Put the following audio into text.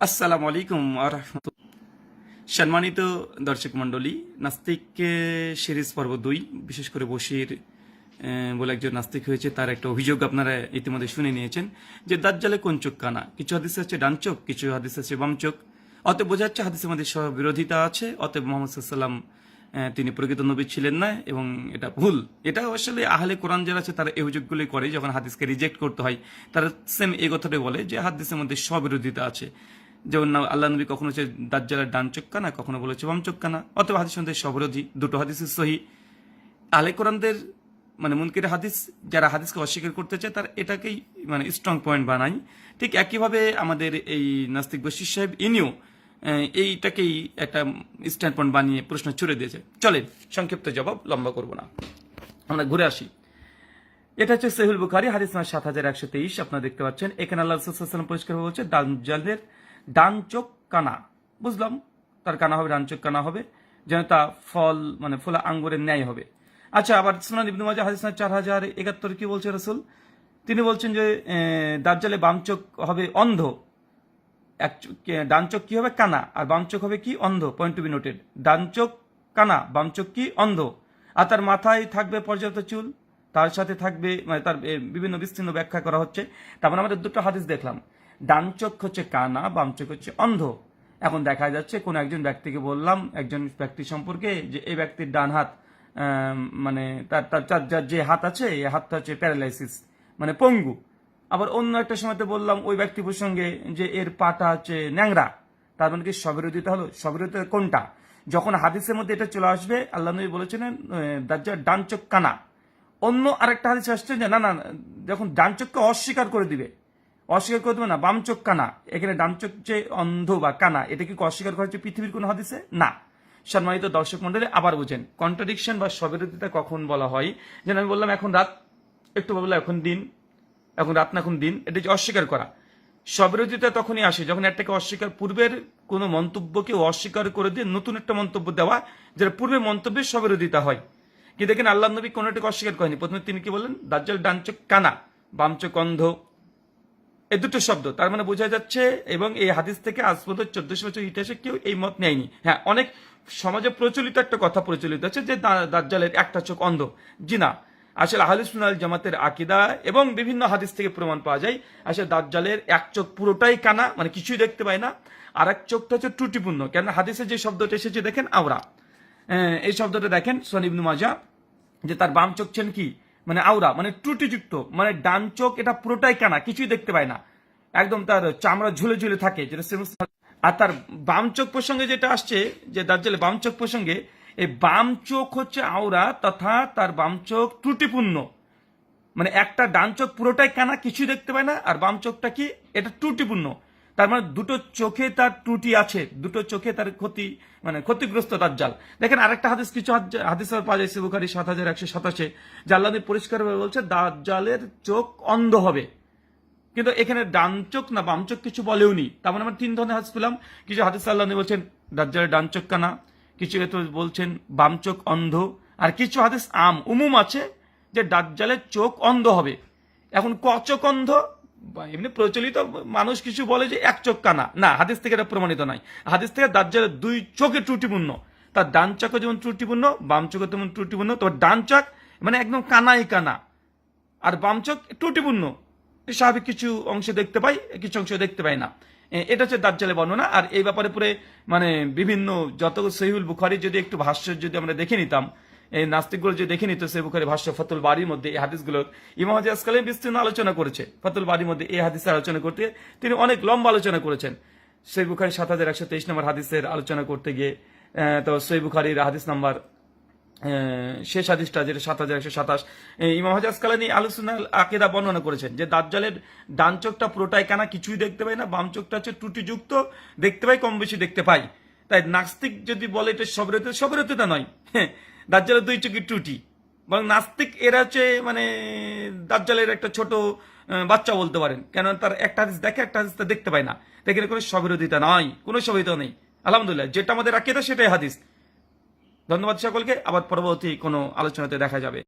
আসসালামু আলাইকুম আরহামতুল্লাহ। সম্মানিত দর্শক মণ্ডলী, নাস্তিক সিরিজ পর্ব 2, বিশেষ করে বশির বলে একজন নাস্তিক হয়েছে, তার একটা অভিযোগ আপনারা ইতিমধ্যে শুনে নিয়েছেন যে দাজ্জালে কোন চোখ কানা। কিছু হাদিস আছে ডান চোখ, কিছু হাদিস আছে বাম চোখ। অতএব বোঝা যাচ্ছে হাদিসের মধ্যে সব বিরোধিতা আছে। অতএব মোহাম্মদ সাল্লাম তিনি প্রকৃত নবী ছিলেন না এবং এটা ভুল। এটা আসলে আহলে কোরআন যারা আছে তারা এই অভিযোগগুলোই করে, যখন হাদিসকে রিজেক্ট করতে হয় তারা সেম এই কথাটাই বলে যে হাদিসের মধ্যে স্ববিরোধিতা আছে। যেমন আল্লাহ নবী কখনো হচ্ছে দাজ্জালের ডান চোখ কানা, কখনো বলেছে বাম চোখ কানা। অতএব হাদিসের মধ্যে স্ববিরোধী, দুটো হাদিসের সহি। আহলে কোরআনদের মানে মুনকির হাদিস যারা হাদিসকে অস্বীকার করতে চায় তার এটাকেই মানে স্ট্রং পয়েন্ট বানাই। ঠিক একইভাবে আমাদের এই নাস্তিক বশির সাহেব ইনিও এইটাকেই একটা স্ট্যান্ড পয়েন্ট বানিয়ে প্রশ্ন ছুড়ে দিয়েছে। চলেন সংক্ষিপ্ত জবাব, লম্বা করব না, আমরা ঘুরে আসি। এটা হচ্ছে সহিহুল বুখারী হাদিস নম্বর 7123। আপনারা দেখতে পাচ্ছেন এখানে আল্লাহ রাসূল সাল্লাল্লাহু আলাইহি ওয়াসাল্লাম পরিষ্কার বলছে দাজ্জালের ডান চোখ কানা। বুঝলাম, তার কানা হবে, ডান চোখ কানা হবে, যেন তা ফল মানে ফোলা আঙ্গুরের ন্যায় হবে। আচ্ছা, আবার সুনান ইবনে মাজাহ হাদিস নম্বর 4071 কি বলছে রাসূল? তিনি বলছেন যে দাজ্জালে বাম চোখ হবে অন্ধ, ডান চোখ কি হবে কানা, আর বাম চোখ হবে কি অন্ধ। পয়েন্ট টু বি নোটেড, ডান চোখ কানা, বাম চোখ কি অন্ধ। আর তার মাথায় থাকবে পর্যাপ্ত চুল, তার সাথে থাকবে মানে তার বিভিন্ন বিস্তীর্ণ ব্যাখ্যা করা হচ্ছে। তারপর আমাদের দুটো হাদিস দেখলাম, ডান চোখ হচ্ছে কানা, বাম চোখ হচ্ছে অন্ধ। এখন দেখা যাচ্ছে কোন একজন ব্যক্তিকে বললাম, একজন ব্যক্তি সম্পর্কে যে এই ব্যক্তির ডান হাত মানে তার তার যে হাত আছে এই হাতটা হচ্ছে প্যারালাইসিস মানে পঙ্গু। আবার অন্য একটা সময়তে বললাম ওই ব্যক্তি প্রসঙ্গে যে এর পাটা হচ্ছে ন্যাংরা। তার মানে কি স্ববিরোধিতা হলো? স্ববিরোধিতা কোনটা? যখন হাদিসের মধ্যে এটা চলে আসবে, আল্লাহ নবী বলেছিলেন দাজ্জাল ডান চোখ কানা। অন্য আরেকটা হাদিস আসছে যে না না, যখন ডান চোখকে অস্বীকার করে দিবে, অস্বীকার করে দেবে না, বাম চোখ কানা। এখানে ডান চোখ যে অন্ধ বা কানা, এটা কি অস্বীকার করা হচ্ছে পৃথিবীর কোন হাদিসে? না। সম্মানিত দর্শক মন্ডলী, আবার বুঝেন কন্ট্রাডিকশন বা স্ববিরোধিতা কখন বলা হয়। যেন আমি বললাম এখন রাত, একটু বললাম এখন দিন, এখন রাত না এখন দিন, এটা যে অস্বীকার করা। স্ববিরোধিতা তখনই আসে যখন একটাকে অস্বীকার, পূর্বের কোনো মন্তব্যকে অস্বীকার করে দিয়ে নতুন একটা মন্তব্য দেওয়া, যেটা পূর্বের মন্তব্যের স্ববিরোধিতা হয়। কিন্তু দেখেন আল্লাহ নবী কোনোটাকে অস্বীকার করেনি। প্রথমে তিনি কি বললেন? দাজ্জাল ডান চোখ কানা, বাম চোখ অন্ধ। এই দুটো শব্দ, তার মানে বোঝা যাচ্ছে। এবং এই হাদিস থেকে আজ পর্যন্ত 1400 বছর ইতিহাসে কেউ এই মত নেয়নি। হ্যাঁ, অনেক সমাজে প্রচলিত একটা কথা প্রচলিত আছে যে দাজ্জালের একটা চোখ অন্ধ। জি না, আসলে আহলে সুন্নাহ ওয়াল জামাতের আকীদা এবং বিভিন্ন হাদিস থেকে প্রমাণ পাওয়া যায় আসলে দাজ্জালের এক চোখ পুরোটাই কানা, মানে কিছুই দেখতে পায় না, আর এক চোখটা হচ্ছে ত্রুটিপূর্ণ। কেন হাদিসে যে শব্দটা এসেছে দেখেন আওরা, এই শব্দটা দেখেন সুনান ইবনে মাজাহ, যে তার বাম চোখ ছেন কি মানে আওরা মানে ত্রুটিযুক্ত, মানে ডান চোখ এটা পুরোটাই কানা, কিছুই দেখতে পায় না, একদম তার চামড়া ঝুলে ঝুলে থাকে যেটা। আর তার বাম চোখ প্রসঙ্গে যেটা আসছে যে দাজ্জালের বাম চোখ প্রসঙ্গে, এই বাম চোখ হচ্ছে আওরা তথা তার বাম চোখ ত্রুটিপূর্ণ। মানে একটা ডান চোখ পুরোটাই কানা, কিছুই দেখতে পায় না, আর বাম চোখটা কি এটা ত্রুটিপূর্ণ। তার মানে দুটো চোখে তার ত্রুটি আছে, দুটো চোখে তার ক্ষতি মানে ক্ষতিগ্রস্ত দাজ্জাল। দেখেন আরেকটা হাদিস, কিছু হাদিস পাওয়া যায় সহিহ বুখারী 7127, যে আল্লাহ পরিষ্কারভাবে বলছে দাজ্জালের চোখ অন্ধ হবে। কিন্তু এখানে ডান চোখ না বাম চোখ কিছু বলেওনি। তার মানে আমরা তিন ধরনের হাদিস পেলাম। কিছু হাদিস আল্লাহ বলছেন দাজ্জালের ডান চোখ কানা, কিছু বলছেন বাম চোখ অন্ধ, আর কিছু হাদিস উমুম আছে যে দাজ্জালের চোখ অন্ধ হবে। এখন ক চোখ অন্ধ? এমনি প্রচলিত মানুষ কিছু বলে যে এক চোখ কানা, না, হাদিস থেকে এটা প্রমাণিত নয়। হাদিস থেকে দাজ্জালের দুই চোখে ত্রুটিপূর্ণ, তার ডান চোখে যেমন ত্রুটিপূর্ণ, বাম চোখে তেমন ত্রুটিপূর্ণ। তবে ডান চোখ মানে একদম কানাই কানা, আর বাম চোখ ত্রুটিপূর্ণ, স্বাভাবিক কিছু অংশ দেখতে পাই, কিছু অংশ দেখতে পাই না। এটা হচ্ছে দাজ্জালের বর্ণনা। আর এই ব্যাপারে পুরো মানে বিভিন্ন যত সহিহুল বুখারী যদি একটু ভাষ্য যদি আমরা দেখে নিতাম, এই নাস্তিকগুলো যদি দেখে নিত, সহিহ বুখারী ভাষ্য ফাতুল বারীর মধ্যে এই হাদিসগুলো ইমাম হাজী আসকালানী বিস্তীর্ণ আলোচনা করেছে। ফাতুল বারীর মধ্যে এই হাদিসের আলোচনা করতে তিনি অনেক লম্বা আলোচনা করেছেন। সহিহ বুখারী 7123 নম্বর হাদিসের আলোচনা করতে গিয়ে তো সহিহ বুখারীর হাদিস নাম্বার শেষ হাদিসটা যেটা 7127, ইমাম হাজী আসকালানী আহলুস সুন্নাহ আকীদা বর্ণনা করেছেন যে দাজ্জালের ডান চোখটা পুরোটাই কানা, কিছুই দেখতে পায় না, বাম চোখটা হচ্ছে ত্রুটিযুক্ত, দেখতে পাই, কম বেশি দেখতে পাই। তাই নাস্তিক যদি বলে এটা স্ববিরোধিতা নয়, দাজ্জালের দুই চোখের ত্রুটি, বরং নাস্তিক এরা হচ্ছে মানে দাজ্জালের একটা ছোট বাচ্চা বলতে পারেন, কেন তার একটা হাদিস দেখে একটা হাদিস দেখতে পায় না। এখানে কোনো স্ববিরোধিতা নয়, কোনো স্ববিরোধিতা নেই। আলহামদুলিল্লাহ, যেটা আমাদের আকীদা সেটাই হাদিস। ধন্যবাদ সকলকে, আবার পরবর্তী কোনো আলোচনাতে দেখা যাবে।